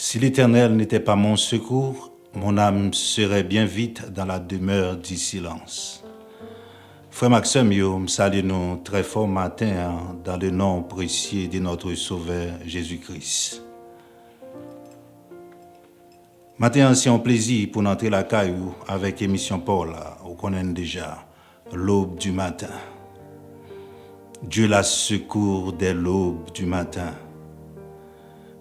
Si l'Éternel n'était pas mon secours, mon âme serait bien vite dans la demeure du silence. Frère Maxime, yo, salue nous très fort matin dans le nom précieux de notre Sauveur Jésus-Christ. Matin, c'est un plaisir pour entrer la caillou avec émission Paul, on connaît déjà, l'aube du matin. Dieu la secours dès l'aube du matin.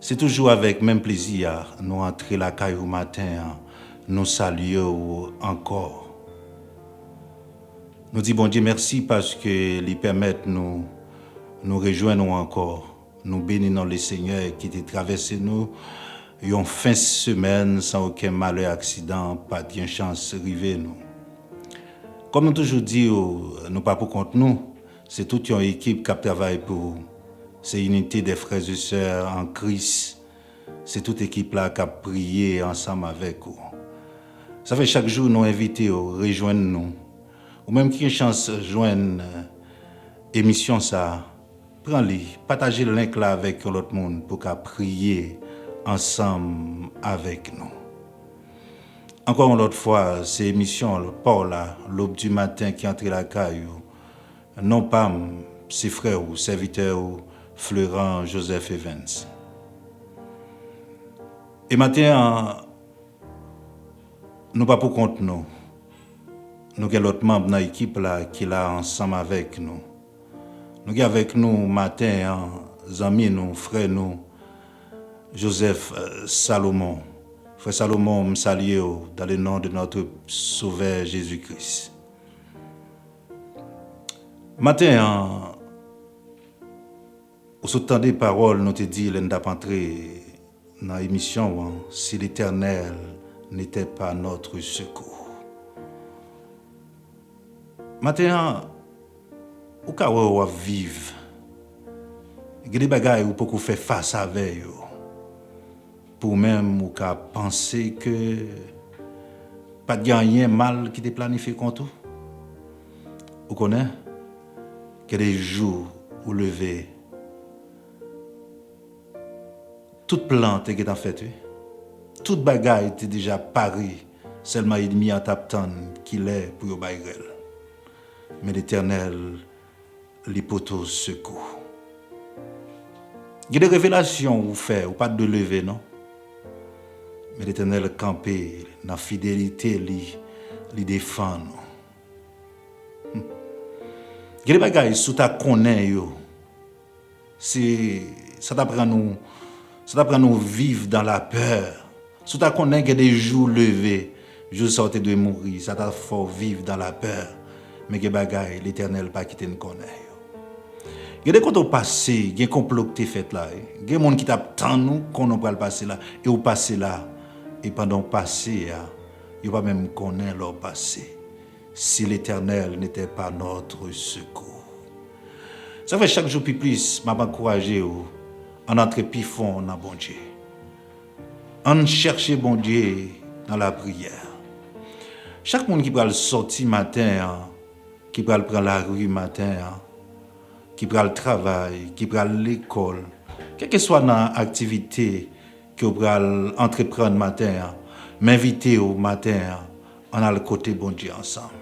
C'est toujours avec même plaisir nous entrer la caillou matin, nous saluer encore. Nous disons bon Dieu merci parce que lui permettent nous rejoindre encore. Nous bénissons le Seigneur qui a traversé nous une fin de semaine sans aucun malheur, accident, pas de chance arriver nous. Comme nous toujours dit, nous pas pour compte nous, c'est toute une équipe qui travaille pour c'est unité des frères et sœurs en Christ. C'est toute équipe là qui a prié ensemble avec vous. Ça fait chaque jour nous inviter à rejoindre nous. Ou même qui a une chance de joindre émission ça, prends-les, partagez le lien là avec l'autre monde pour qu'à prier ensemble avec nous. Encore une autre fois, c'est émission Paul, l'aube du matin qui entre la caillou. Non pas ses frères ou serviteurs ou Florent Joseph Evans. Et maintenant, nous pas pour compte nous. Nous avons l'autre membre dans l'équipe là qui est là ensemble avec nous. Nous avons avec nous matin, amis nous, frère nous, Joseph Salomon. Frère Salomon, me salue dans le nom de notre Sauveur Jésus-Christ. Matin, au sautant des paroles, nous te dit, l'un d'entrer dans l'émission, si l'Éternel n'était pas notre secours. Maintenant, au cas où on vivre, il y a des bagages où on peut faire face avec eux. Pour même ou qu'à penser que pas de rien mal qui te planifié contre vous. Vous connaissez que des jours où lever toute plante qui est en fait, toute bagaille était déjà parée, seulement il mis en tapant qu'il est pour y bailler. Mais l'Éternel, l'hypothèse secours. Il y a des révélations vous faites, ou pas de lever, non? Mais l'Éternel campé, dans la fidélité, il défend nous. Il y a des bagailles sous ta connaît, ça t'apprend nous vivre dans la peur. Sous ta connaît qu'il y a des jours levés, jours sortis de mourir, ça t'a fait vivre dans la peur. Mais il y a des bagailles, l'Éternel pas quitter nous connaît. Il y a des comptes passés, il y a des complots qui sont faits là. Il y a des gens qui t'attendent nous qu'on va le passer là. Et au passé là, et pendant le passé, il ne va pas même connaître leur passé. Si l'Éternel n'était pas notre secours. Ça fait chaque jour plus, je m'encourager en entrer plus fond dans bon Dieu. En chercher bon Dieu dans la prière. Chaque monde qui va le sortir matin, qui va prendre la rue matin, qui va le travail, qui va l'école, quelle que soit l'activité que vous allez entreprendre matin, m'inviter au matin, on a le côté bon Dieu ensemble.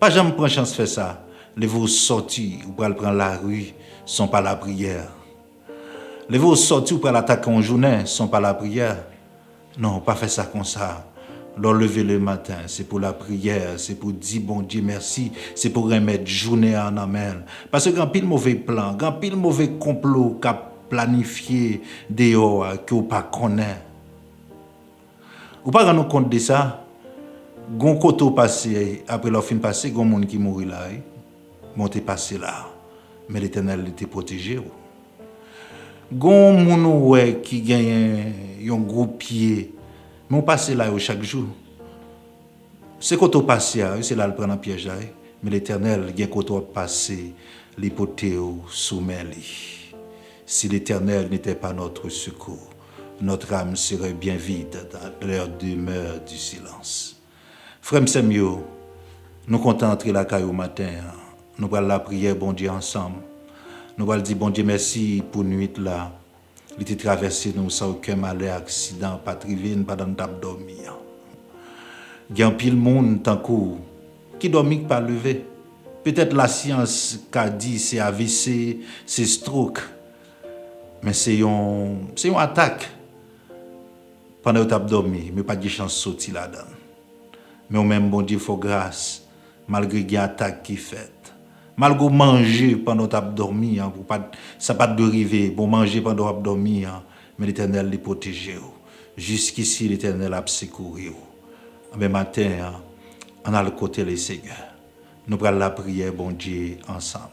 Pas jamais prendre chance de faire ça. Les vous sortir, vous allez prendre la rue, sont pas la prière. Les vous sortir, vous allez attaquer en journée, sont pas la prière. Non, pas faire ça comme ça. Leur lever le matin, c'est pour la prière, c'est pour dire bon Dieu merci, c'est pour remettre journée en amène. Parce que grand pile mauvais plan, grand pile mauvais complot qu'a planifié dehors que vous pas connaît. Ou pas rendre compte de ça. Gon koto passé après leur fin passé, gon monde qui mourit là, monté passé là. Mais l'Éternel était protégé. Gon moun ouais qui gagne un gros pied. Mais on passe là chaque jour. C'est quand on passe, c'est là le prendre en piège. Mais l'Éternel, il y a quand on passe, l'hypothèse soumet. Si l'Éternel n'était pas notre secours, notre âme serait bien vide dans leur demeure du silence. Frère Samuel, nous comptons entrer la caille au matin. Nous allons la prière, bon Dieu, ensemble. Nous allons dire, bon Dieu, merci pour nuit là. Il était traversé nous sans aucun malheur, accident, pas trivé, pas dans table dormi. Il y a un pile monde tant qui dormit pas levé. Peut-être la science qu'a dit c'est AVC, c'est stroke. Mais c'est une attaque. Pendant que tu as dormi, mais pas de chance de sortir là-dedans. Mais au même bon Dieu, il faut grâce, malgré une attaque qui est faite. Malgré manger pendant que tu as dormi, ça pas de dériver, pour manger pendant que tu as dormi, mais l'Éternel les protège. Jusqu'ici, l'Éternel a secouru. Mais matin, on a le côté les Seigneur. Nous prenons la prière, bon Dieu, ensemble.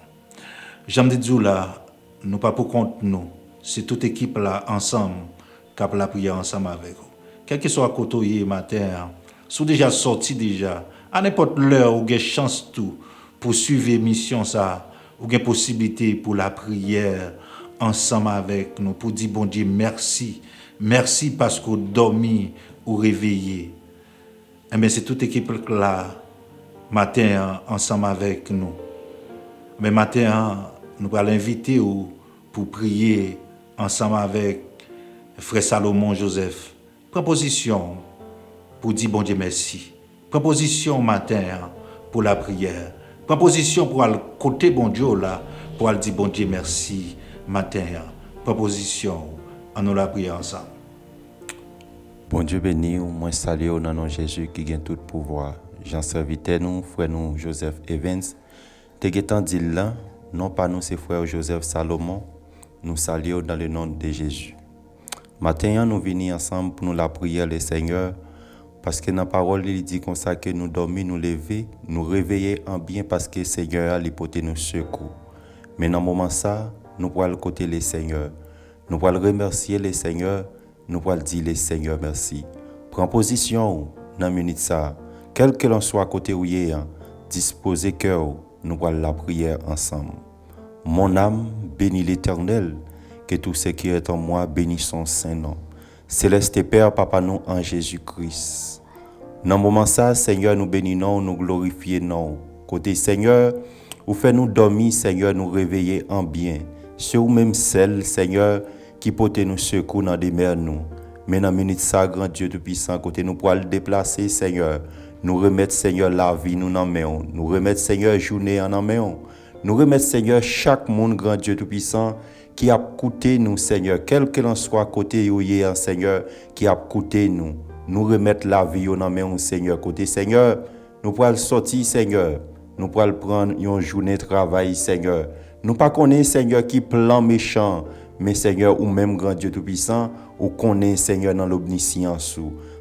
J'aime dire là, nous pas pour compte nous, c'est toute équipe là ensemble qui a la prière ensemble avec vous. Quel que soit côté matin, si déjà sorti déjà, à n'importe l'heure où vous avez chance tout pour suivre l'émission ça, ou avez possibilité pour la prière ensemble avec nous, pour dire bon Dieu merci, merci parce que vous dormi ou réveillé. Eh bien c'est toute équipe là matin ensemble avec nous. Mais matin nous allons l'inviter pour prier ensemble avec frère Salomon Joseph. Proposition pour dire bon Dieu merci. Proposition matin pour la prière. Proposition pour aller côté bon Dieu là, pour aller dire bon Dieu merci matin. Proposition, on nous la prière ensemble. Bon Dieu béni, moi salue au nom de Jésus qui gagne tout pouvoir. J'en serviteur nous, frère nous Joseph Evans. Te getan dit là, non pas nous c'est frère Joseph Salomon, nous saluons dans le nom de Jésus. Matin, nous venons ensemble pour nous la prière le Seigneur, parce que dans la parole, il dit comme ça que nous dormons, nous lever, nous réveiller en bien parce que le Seigneur a l'hypothèse nous secours. Mais dans ce moment ça, nous pourrons le côté le Seigneur. Nous pourrons remercier le Seigneur, nous pourrons dire le Seigneur merci. Prends position dans la minute ça, quel que l'on soit côté où il est, disposez cœur, nous pourrons la prière ensemble. Mon âme bénit l'Éternel, que tout ce qui est en moi bénisse son saint nom. Céleste Père, Papa nous en Jésus-Christ. Dans le moment ça, Seigneur, nous bénissons, nous glorifions. Côté Seigneur, ou fait nous dormir, Seigneur, nous réveiller en bien. C'est vous-même celle, Seigneur, qui peut nous secours dans des mers nous. Mais dans la minute ça, grand Dieu Tout-Puissant, côté nous pour le déplacer, Seigneur. Nous remettre, Seigneur, la vie, nous en main. Nous remettre, Seigneur, journée en main. Nous remettre, Seigneur, chaque monde, grand Dieu Tout-Puissant, qui a coûté nous, Seigneur, quel que l'on soit côté où il est, Seigneur, qui a coûté nous. Nous remettre la vie en main, Seigneur, côté Seigneur. Nous pourrons sortir, Seigneur. Nous pourrons prendre une journée de travail, Seigneur. Nous pas connaissons, Seigneur, qui plan méchant, mais Seigneur, ou même grand Dieu Tout-Puissant, ou connaît, Seigneur, dans l'omniscience.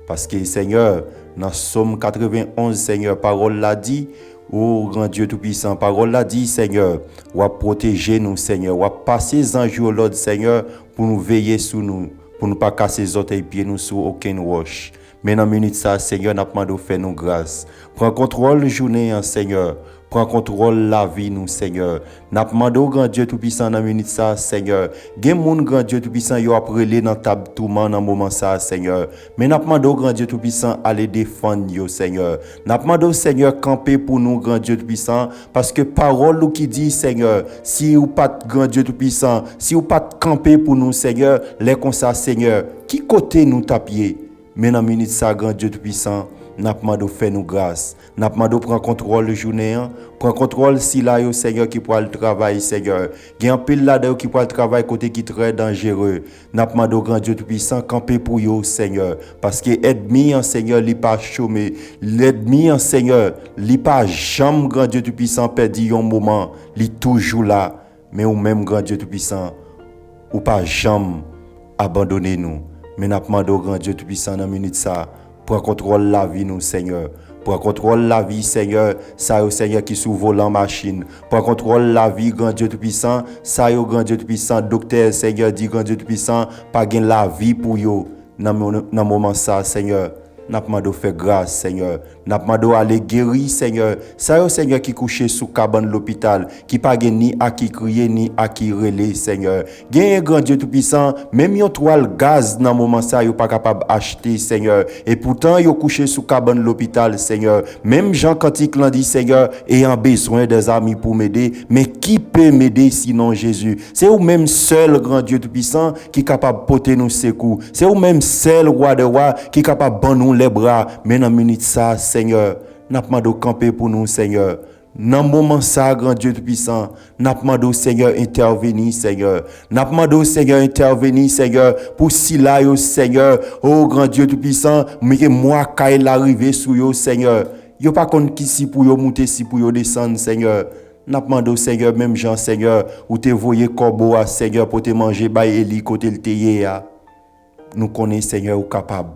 Parce que, Seigneur, dans Somme 91, Seigneur, parole l'a dit, oh, grand Dieu Tout-Puissant, parole l'a dit, Seigneur, ou à protéger nous, Seigneur, ou à passer les anges au Lord, Seigneur, pour nous veiller sur nous, pour ne pas casser les autres pieds nous sur aucune roche. Mais dans la minute ça, Seigneur, n'a pas de faire nous grâce. Prends contrôle de la journée, Seigneur. Prends contrôle la vie, nous, Seigneur. N'a pas demandé au grand Dieu Tout-Puissant dans la minute ça, Seigneur. Gen moun grand Dieu Tout-Puissant, yo après les dans table tout monde dans moment ça, Seigneur. Mais n'a pas demandé au grand Dieu Tout-Puissant aller défendre yo, Seigneur. N'a pas demandé au Seigneur camper pour nous, grand Dieu Tout-Puissant, parce que parole ou qui dit, Seigneur, si ou pas grand Dieu Tout-Puissant, si ou pas camper pour nous, Seigneur, les comme ça, Seigneur, qui côté nous tapier? Mais dans la minute ça, grand Dieu Tout-Puissant, n'a pas demandé faire nous grâce. N'a pas demandé prendre contrôle de journée, prend contrôle si là yo Seigneur qui pour le travail, Seigneur. Gen pile là qui pour le travail côté qui très dangereux. N'a pas demandé grand Dieu Tout-Puissant camper pour yo, Seigneur, parce que ennemi en Seigneur li pas chômé. L'ennemi en Seigneur, li pas jamais grand Dieu Tout-Puissant perdu un moment, li toujours là. Mais ou même grand Dieu Tout-Puissant, ou pas jamais abandonner nous. Mais n'a pas demandé grand Dieu Tout-Puissant dans minute ça. Prends contrôle la vie, nous, Seigneur. Prends contrôle la vie, Seigneur. Ça, au Seigneur, qui sous volant machine. Prends contrôle la vie, grand Dieu Tout-Puissant. Ça, au grand Dieu Tout-Puissant. Docteur, Seigneur, dit, grand Dieu Tout-Puissant, pas gain la vie pour yo. Dans le moment ça, Seigneur. N'a pas de faire grâce, Seigneur. N'a demandé aller guérir Seigneur. Ça yo Seigneur qui couché sous cabane l'hôpital, qui pas gen ni à qui crier ni à qui relais Seigneur. Gen grand Dieu tout puissant, même yon toile gaz dans moment ça yo pas capable acheter Seigneur. Et pourtant yo couché sous cabane l'hôpital Seigneur. Même Jean Cantique l'a dit Seigneur, ayant besoin des amis pour m'aider, mais qui peut m'aider sinon Jésus? C'est ou même seul grand Dieu tout puissant qui est capable de porter nous secours. C'est ou même seul roi de roi qui est capable de nous les bras. Mais dans minute ça Seigneur, n'a pas de camper pour nous Seigneur. Dans moment ça grand Dieu tout puissant, n'a pas de Seigneur intervenir Seigneur. N'a pas de Seigneur intervenir Seigneur pour si là yo Seigneur, oh grand Dieu tout puissant, mais moi quand il arrive sur yo Seigneur. Yo pas konn qui si pour yo monter si pour yo descendre Seigneur. N'a demandé au Seigneur même Jean Seigneur ou te voyer corbeau à Seigneur pour te manger bay Eli côté le teye a. Nous connaissons Seigneur ou capable.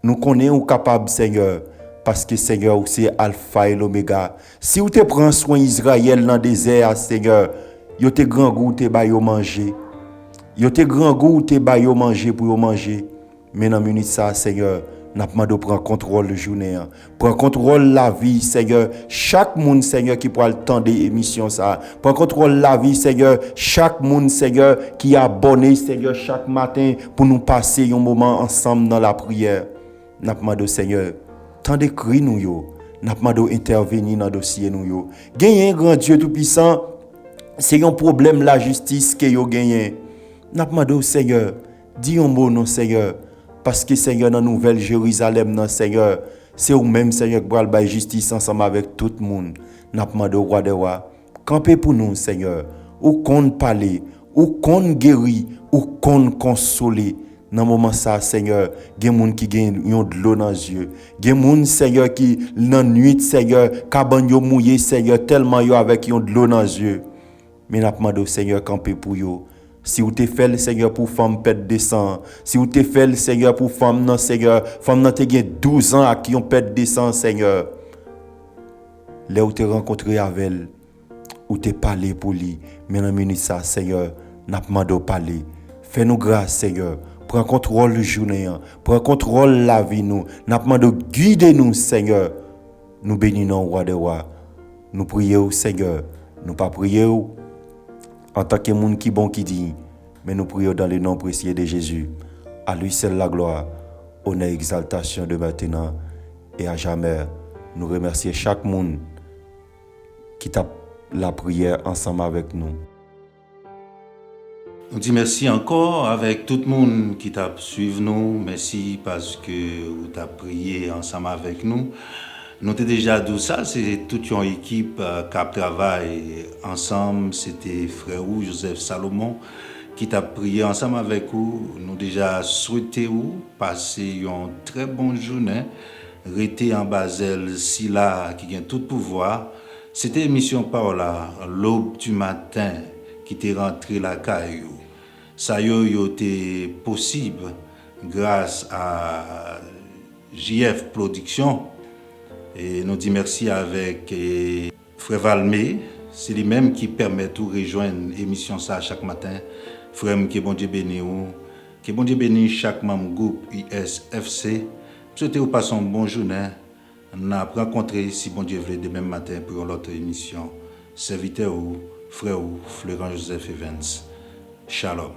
Nous connaissons ou capable Seigneur parce que Seigneur c'est alpha et l'oméga. Si ou te prend soin Israël dans le désert Seigneur, yo te grand goût te bay yo manger. Yo te grand goût te bay yo manger pour yo manger. Mais dans minute ça Seigneur, n'a pas de prendre contrôle de journée. Prends contrôle la vie, Seigneur. Chaque monde, Seigneur, qui prend le temps des émissions, ça. Prends contrôle la vie, Seigneur. Chaque monde, Seigneur, qui est abonné, Seigneur, chaque matin pour nous passer un moment ensemble dans la prière. N'a pas de Seigneur. Tant de cris nous, yo. N'a pas de intervenir dans le dossier nous, yo. Gagner un grand Dieu tout-puissant, c'est un problème la justice que yo gagné. N'a pas de Seigneur. Dis un mot, non, Seigneur. Parce que Seigneur, dans la Nouvelle Jérusalem, non, Seigneur, c'est ou même Seigneur qui va faire justice ensemble avec tout le monde. N'a pas demandé au roi de roi. Campez pour nous, Seigneur. Ou qu'on parle, ou qu'on guérit, ou qu'on console. Dans le moment ça, Seigneur, il y a des gens qui ont de l'eau dans les yeux. Il y a des gens, Seigneur, qui, dans la nuit, Seigneur, cabane yo mouillé, Seigneur, tellement yo avec de l'eau dans les yeux. Mais n'a pas demandé au Seigneur camper pour yo. Si vous te fait le Seigneur pour femme pète descend, si vous te fait le Seigneur pour femme non Seigneur, femme non te gen 12 ans à qui on pète descend Seigneur. Là où te rencontré avec elle, ou te parlé pour lui, mais dans minute ça Seigneur, n'a pas demandé parler. Fais-nous grâce Seigneur. Prends contrôle de journée, prends contrôle la vie nous. N'a pas demandé guider nous Seigneur. Nous bénissons roi de roi. Nous prions Seigneur, nous pas prions en tant que monde qui bon qui dit, mais nous prions dans le nom précieux de Jésus. À lui seul la gloire, honneur et exaltation de maintenant et à jamais. Nous remercions chaque monde qui tape la prière ensemble avec nous. On dit merci encore avec tout le monde qui t'a suivi nous. Merci parce que vous t'as prié ensemble avec nous. Nous avons déjà dit ça, c'est toute une équipe qui travaille ensemble. C'était frère Joseph Salomon qui t'a prié ensemble avec vous. Nous déjà souhaité vous passer une très bonne journée. Rester en Basel, si là, qui a tout pouvoir. C'était émission Paola, l'aube du matin, qui t'est rentré la caillou. Ça y était possible grâce à JF Production. Et nous disons merci avec Frère Valmé, c'est lui-même qui permet de rejoindre l'émission ça chaque matin. Frère, que bon Dieu bénisse vous, que bon Dieu bénisse chaque membre groupe ISFC. Souhaitez vous passer une bonne journée. On a rencontré, si bon Dieu veut, demain matin pour l'autre émission. Serviteur ou frère ou Florent Joseph Evans. Shalom.